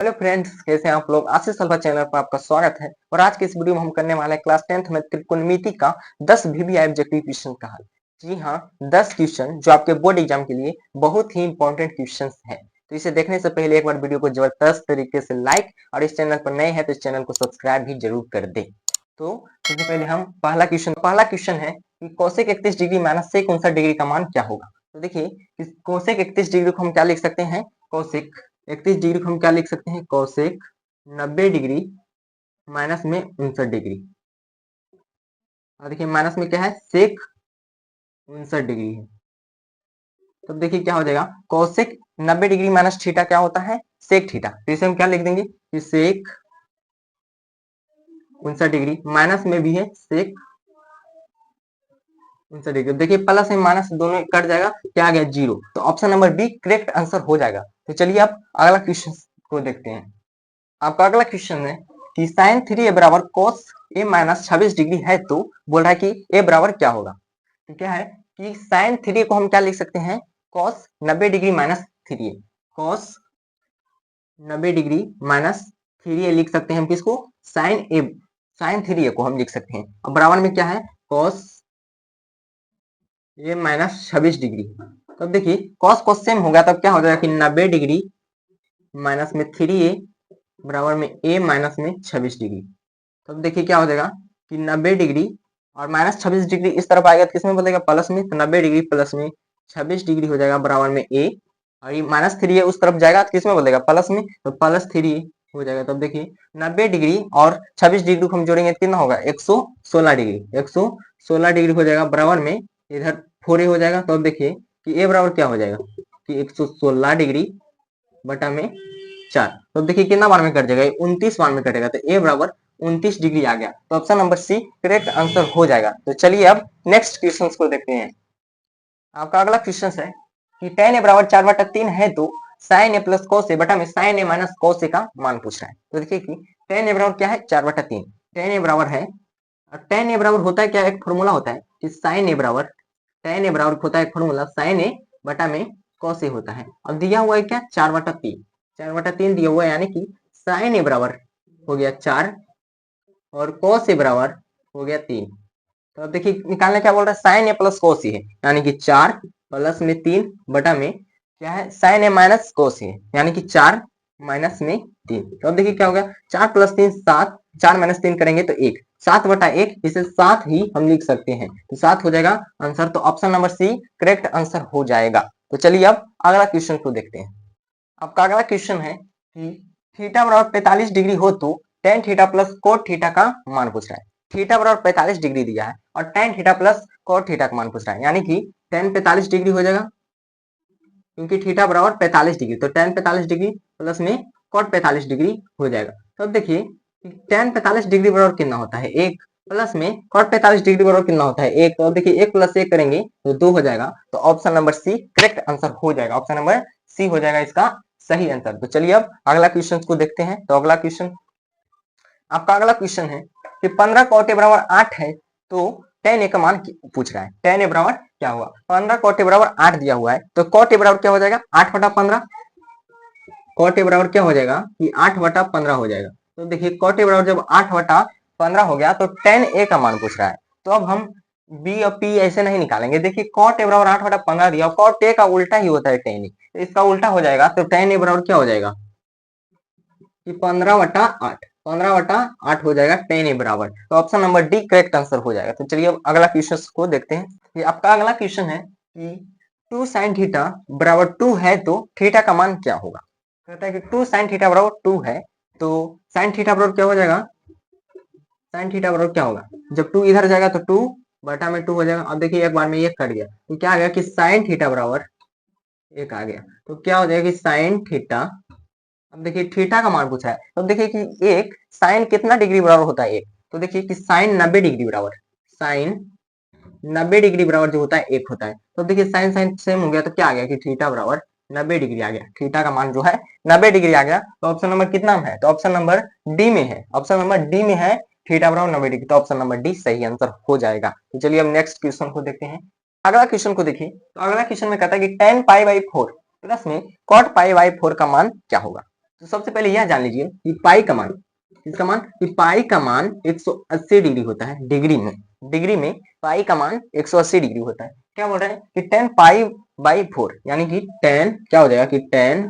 Hello friends, कैसे हैं आप लोग। आशीष सल्फा चैनल पर आपका स्वागत है। और आज के इस वीडियो में हम करने वाले हैं क्लास 10th में त्रिकोणमिति का 10 वीवीआई ऑब्जेक्टिव क्वेश्चन का हल। जी हाँ, 10 क्वेश्चन जो आपके बोर्ड एग्जाम के लिए बहुत ही इंपॉर्टेंट क्वेश्चन है। तो इसे देखने से पहले एक बार वीडियो को जबरदस्त तरीके से लाइक और इस चैनल पर नए हैं तो इस चैनल को सब्सक्राइब भी जरूर कर दे। तो सबसे पहले हम पहला क्वेश्चन है कि cosec 31 degree minus sec 59 degree का मान क्या होगा। तो देखिए, कोसेक 31 डिग्री को हम क्या लिख सकते हैं, कोसेक 31 डिग्री को हम क्या लिख सकते हैं, कोसेक 90 डिग्री माइनस में 59 डिग्री। और देखिए माइनस में क्या है, सेक 59 डिग्री है। तो देखिए क्या हो जाएगा, कोसेक 90 डिग्री माइनस थीटा क्या होता है, सेक थीटा। तो इसे हम क्या लिख देंगे कि सेक 59 डिग्री, माइनस में भी है सेक 59 डिग्री। देखिए प्लस में माइनस दोनों कट जाएगा, क्या आ गया, जीरो। तो option number B correct answer हो जाएगा। तो चलिए आप अगला क्वेश्चन को देखते हैं। आपका अगला क्वेश्चन है कि साइन 3a बराबर कोस a माइनस 26 डिग्री है, तो बोल रहा है कि a बराबर क्या होगा। तो क्या है कि साइन 3a को हम क्या लिख सकते हैं, कोस 90 डिग्री माइनस 3a। कोस 90 डिग्री माइनस 3a लिख सकते हैं हम किसको, साइन 3a को हम लिख सकते हैं। अब बराबर में क्या है, कोस a माइनस 26 डिग्री। तो अब देखिए कॉस को सेम हो गया, तब क्या हो जाएगा कि 90 डिग्री माइनस में 3a बराबर में a माइनस में 26 डिग्री। तो अब देखिए क्या हो जाएगा कि 90 डिग्री और माइनस 26 डिग्री इस तरफ आएगा तो किसमें बदलेगा, प्लस में। तो 90 डिग्री प्लस में 26 डिग्री हो जाएगा बराबर में a, और ये माइनस 3a उस तरफ जाएगा तो किसमें बदलेगा, प्लस में। तो प्लस 3 हो जाएगा। तब देखिए 90 डिग्री और 26 डिग्री को हम जोड़ेंगे तो कितना होगा, 116 डिग्री। 116 डिग्री हो जाएगा बराबर में, इधर 4a हो जाएगा। तो अब देखिए कि a बराबर क्या हो जाएगा कि 116 डिग्री बटा में 4। तो देखिए कितना बार में कट जाएगा, 29 बार में कटेगा। तो ए बराबर 29 डिग्री आ गया। तो option number C correct answer हो जाएगा। तो चलिए अब नेक्स्ट क्वेश्चन को देखते हैं। आपका अगला क्वेश्चन है कि tan a बराबर 4/3 है, तो sin a plus cos a बटा में sin a minus cos a का मान पूछ रहा है। तो देखिए कि tan a बराबर क्या है, 4/3। tan a बराबर है, और tan a बराबर होता है क्या, एक फॉर्मूला होता है कि sin a बराबर, tan a बराबर होता है एक फॉर्मूला sin a बटा में cos a होता है। अब दिया हुआ है क्या, 4/3। 4/3 दिया हुआ है, यानी कि sin a बराबर हो गया 4 और cos a बराबर हो गया 3। तो अब देखिए निकालने क्या बोल रहा है, साइन ए प्लस कोस ए है, यानी कि 4 प्लस में 3 बटा में क्या है, साइन ए माइनस कोस ए, यानी कि 4 माइनस में 3। तो अब देखिए क्या होगा, 4 प्लस 3 7, 4 माइनस 3 करेंगे तो 1, 7/1, इसे 7 ही हम लिख सकते हैं। तो 7 हो जाएगा आंसर। तो option number C correct answer हो जाएगा। तो चलिए अब अगला क्वेश्चन को देखते हैं। आपका अगला क्वेश्चन है कि थीटा बराबर 45 डिग्री हो तो tan theta plus cot theta का मान पूछ रहा है। थीटा बराबर 45 डिग्री दिया है और tan theta plus cot theta का मान पूछ रहा है, यानी कि टेन 45 डिग्री हो जाएगा, क्योंकि थीटा बराबर 45 डिग्री। तो टेन 45 डिग्री प्लस में कोट 45 डिग्री हो जाएगा। तो अब देखिए टेन 45 डिग्री बराबर कितना होता है, एक, प्लस में कोट 45 डिग्री बराबर कितना होता है, एक। तो अब देखिए 1 + 1 करेंगे तो 2 हो जाएगा। तो option number C correct answer हो जाएगा। ऑप्शन नंबर सी हो जाएगा इसका सही आंसर। तो चलिए अब अगला क्वेश्चन को देखते हैं। तो अगला क्वेश्चन, आपका अगला क्वेश्चन है कि 15 कोटे बराबर 8 है, तो tan a का मान पूछ रहा है। tan a बराबर क्या हुआ, 15 कोटे बराबर 8 दिया हुआ है, तो कोटे बराबर क्या हो जाएगा, 8/15। कोटे बराबर क्या हो जाएगा कि 8/15 हो जाएगा। तो देखिए कोटे बराबर जब 8/15 हो गया तो tan a का मान पूछ रहा है। तो अब हम b और p ऐसे नहीं निकालेंगे। देखिए cot a बराबर 8/15 दिया, cot a का उल्टा ही होता है tan a, तो इसका उल्टा हो जाएगा। तो tan a बराबर क्या हो जाएगा कि 15/8, 15/8 हो जाएगा tan a बराबर। तो option number D correct answer हो जाएगा। तो चलिए अब अगला क्वेश्चन को देखते हैं। ये आपका अगला क्वेश्चन है कि 2 sin थीटा बराबर 2 है, तो थीटा का मान क्या होगा। कहता है कि 2 sin थीटा बराबर 2 है, तो sin थीटा बराबर क्या हो जाएगा, sin थीटा बराबर क्या होगा, जब 2 इधर जाएगा तो 2 बटा में 2 हो जाएगा। अब देखिए एक बार में ये कट गया, तो क्या आ गया कि sin थीटा बराबर 1 आ गया। तो क्या हो जाएगा कि sin थीटा, अब देखिए थीटा का मान पूछा है, तो देखिए कि एक साइन कितना डिग्री बराबर होता है, एक। तो देखिए कि साइन 90 डिग्री बराबर, साइन 90 डिग्री बराबर जो होता है 1 होता है। तो देखिए साइन साइन सेम हो गया, तो क्या आ गया कि थीटा बराबर 90 डिग्री आ गया। थीटा का मान जो है 90 डिग्री आ गया। तो ऑप्शन नंबर कितना है, तो ऑप्शन नंबर डी में है। ऑप्शन नंबर डी में है थीटा बराबर 90 डिग्री। तो ऑप्शन नंबर डी सही आंसर हो जाएगा। तो चलिए अब नेक्स्ट क्वेश्चन को देखते हैं। अगला क्वेश्चन को देखिए। तो अगला क्वेश्चन में कहता है कि tan π/4 प्लस में cot π/4 का मान क्या होगा। तो सबसे पहले यह जान लीजिए कि पाई का मान, इसका मान कि पाई का मान 180 डिग्री होता है डिग्री में पाई का मान 180 डिग्री होता है। क्या बोल रहे हैं कि 10 पाई बाई 4 यानी कि 10 क्या हो जाएगा कि 10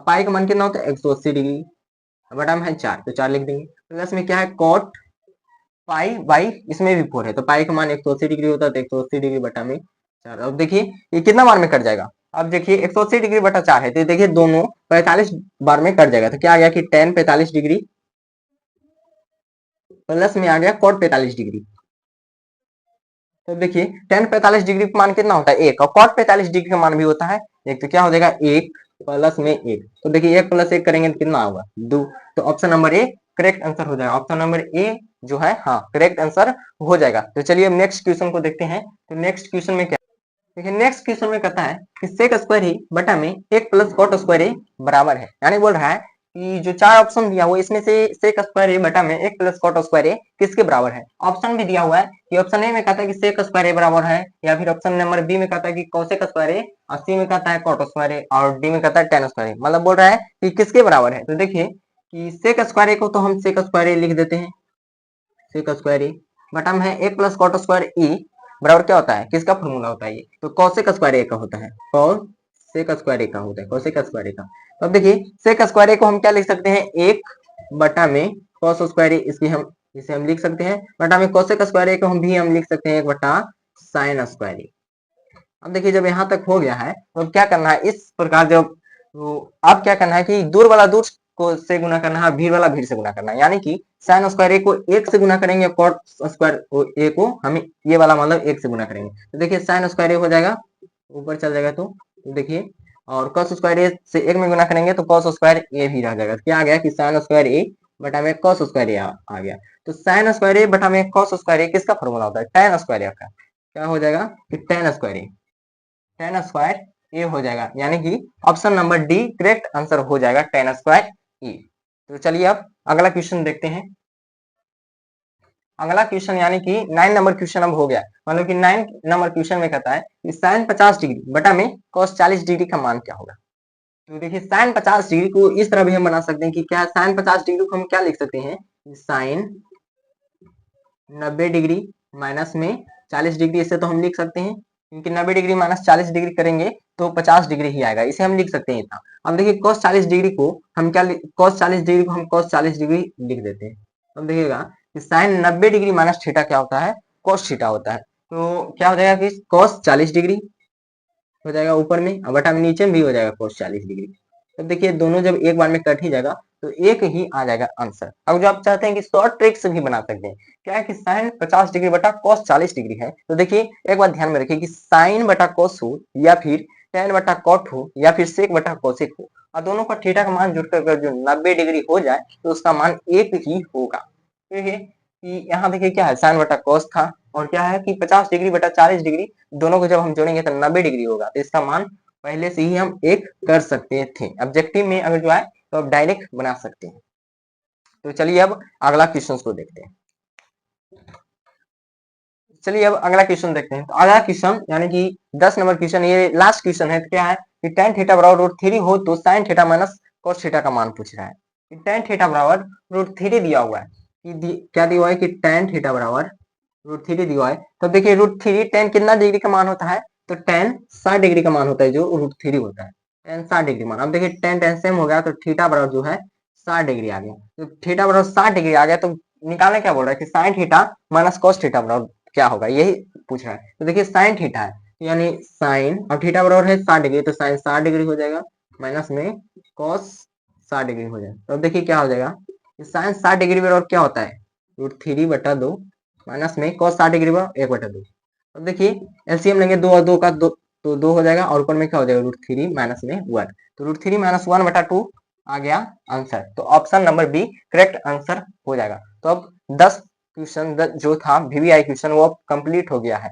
पाई का मान कितना होता है 180 डिग्री, बटा में है 4 तो 4 लिख देंगे, प्लस में क्या है कॉट पाई बाई इसमें भी 4 है तो पाई का मान 180 डिग्री होता है तो 180 डिग्री बटा में 4। अब देखिए ये कितना बार में कट जाएगा, अब देखिए 180 डिग्री बटा 4 है तो देखिए दोनों 45 बार में कट जाएगा, तो क्या आ गया कि 10 45 डिग्री प्लस में आ गया कॉट 45 डिग्री। तो देखिए 10 45 डिग्री का मान कितना होता है 1 और कॉट 45 डिग्री का मान भी होता है 1, तो क्या हो जाएगा 1 प्लस में 1, तो देखिए 1 प्लस 1 करेंगे तो कितना होगा 2, तो option number A correct answer हो जाएगा। ऑप्शन नंबर ए जो है हाँ करेक्ट आंसर हो जाएगा। तो चलिए अब नेक्स्ट क्वेश्चन को देखते हैं। तो नेक्स्ट क्वेश्चन में क्या देखिए, नेक्स्ट क्वेश्चन में कहता है कि सेक स्क्वायर ही बटा में 1 प्लस कॉट स्क्वायर ए बराबर है, यानी बोल रहा है कि जो 4 ऑप्शन दिया हुआ है इसमें से सेक स्क्वायर ए बटा में 1 प्लस कॉट स्क्वायर ए किसके बराबर है। ऑप्शन भी दिया हुआ है कि ऑप्शन ए में कहता है कि सेक स्क्वायर ए बराबर है, या फिर ऑप्शन नंबर बी में कहता है कि कोसेक स्क्वायर ए, और सी में कहता है कॉट स्क्वायर ए, और डी में कहता है टेन स्क्वायर ए, मतलब बोल रहा है कि किसके बराबर है। तो देखिए कि सेक स्क्वायर ए को तो हम सेक स्क्वायर ए लिख देते हैं, सेक स्क्वायर ए बटा में है 1 प्लस कॉट स्क्वायर ई बराबर क्या होता है किसका फॉर्मूला होता है ये, तो कोसेक स्क्वायर ए का होता है, कोसेक स्क्वायर ए का होता है, कोसेक स्क्वायर ए का। तो अब देखिए सेक स्क्वायर ए को हम क्या लिख सकते हैं 1 बटा में कॉस स्क्वायर ए, इसकी हम इसे हम लिख सकते हैं, बटा में कोसेक स्क्वायर ए को हम भी हम लिख सकते हैं 1 बटा साइन स्क्वायर ए। अब देखिए जब यहाँ तक हो गया है तो अब क्या करना है इस प्रकार, जब तो अब क्या करना है कि दूर वाला दूर को से गुना करना है, भीड़ वाला भीड़ से गुना करना है, यानी कि साइन स्क्वायर ए को 1 से गुना करेंगे, कॉट स्क्वायर ए को हम ये वाला मतलब 1 से गुना करेंगे, तो देखिए साइन स्क्वायर ए हो जाएगा ऊपर चल जाएगा, तो देखिए और कॉस स्क्वायर ए से 1 में गुना करेंगे तो कॉस स्क्वायर ए भी रह जाएगा, तो क्या आ गया कि साइन स्क्वायर ए बटा में कॉस स्क्वायर ए आ गया। तो साइन स्क्वायर ए बटा में कॉस स्क्वायर ए किसका फॉर्मूला होता है टेन स्क्वायर ए का, क्या हो जाएगा कि टेन स्क्वायर ए, टेन स्क्वायर ए हो जाएगा, यानी कि option number D correct answer हो जाएगा टेन स्क्वायर ए। तो चलिए अब अगला क्वेश्चन देखते हैं। अगला क्वेश्चन यानी कि 9 नंबर क्वेश्चन अब हो गया, मतलब कि 9 नंबर क्वेश्चन में कहता है कि साइन 50 डिग्री बटा में कॉस 40 डिग्री का मान क्या होगा। तो देखिए साइन 50 डिग्री को इस तरह भी हम बना सकते हैं कि क्या साइन 50 डिग्री को हम क्या लिख सकते हैं साइन 90 डिग्री माइनस में 40 डिग्री, इसे तो हम लिख सकते हैं क्योंकि 90 डिग्री माइनस 40 डिग्री करेंगे तो 50 डिग्री ही आएगा, इसे हम लिख सकते हैं इतना। अब देखिए cos 40 डिग्री को हम क्या cos 40 डिग्री को हम cos 40 डिग्री लिख देते हैं। अब देखिएगा कि साइन 90 डिग्री माइनस थीटा क्या होता है cos थीटा होता है, तो क्या हो जाएगा कि cos 40 डिग्री हो जाएगा ऊपर में, और बटा में नीचे में भी हो जाएगा cos 40 डिग्री। तो देखिए दोनों जब एक बार में कट ही जाएगा तो एक ही आ जाएगा आंसर। अब जो आप चाहते हैं कि शॉर्ट ट्रिक से भी बना सकते हैं, क्या है कि साइन 50 डिग्री बटा cos 40 डिग्री है, तो देखिए एक बात ध्यान में रखिए कि साइन बटा cos हो या फिर tan बटा cot हो या फिर sec बटा cosec हो, और दोनों का थीटा का मान जुड़कर अगर जो 90 डिग्री हो जाए तो उसका मान एक ही होगा। देखिए कि यहाँ देखिए क्या है साइन बटा cos था, और क्या है कि 50 डिग्री बटा 40 डिग्री, दोनों को जब हम जोड़ेंगे तो 90 डिग्री होगा, तो इसका मान पहले से ही हम एक कर सकते थे। ऑब्जेक्टिव में अगर जो है तो आप डायरेक्ट बना सकते हैं। तो चलिए अब अगला क्वेश्चन को देखते हैं। चलिए अब अगला क्वेश्चन देखते हैं। तो अगला क्वेश्चन यानी कि 10 नंबर क्वेश्चन, ये लास्ट क्वेश्चन है। तो क्या है कि tan थीटा बराबर रूट 3 हो तो sin theta minus cos theta का मान पूछ रहा है। tan थीटा बराबर रूट 3 दिया हुआ है कि क्या दिया हुआ है कि tan थीटा बराबर रूट 3 दिया हुआ है। तो देखिए रूट 3 tan कितना डिग्री का मान होता है, तो tan 60 डिग्री का मान होता है, जो रूट 3 होता है tan 60 डिग्री मान। अब देखिए tan सेम हो गया तो थीटा बराबर जो है 60 डिग्री आ गया, तो थीटा बराबर 60 डिग्री आ गया, तो निकालने क्या बोल रहा है कि sin theta minus cos theta बराबर क्या होगा, यही पूछ रहा है। तो देखिए साइन थीटा है यानी साइन और थीटा बराबर है 60 डिग्री, तो साइन 60 डिग्री हो जाएगा माइनस में cos 60 डिग्री हो जाएगा। तो देखिए क्या हो जाएगा साइन 60 डिग्री बराबर क्या होता है रूट 3 बटा 2 माइनस में cos 60 डिग्री बराबर 1 बटा 2। अब देखिए एलसीएम लेंगे 2 और 2 का 2 तो 2 हो जाएगा, और ऊपर में क्या हो जाएगा रूट 3 माइनस में 1, तो रूट 3 माइनस 1 बटा 2 आ गया आंसर। तो option number B correct answer हो जाएगा। तो अब 10 क्वेश्चन जो था वीवीआई क्वेश्चन वो कंप्लीट हो गया है।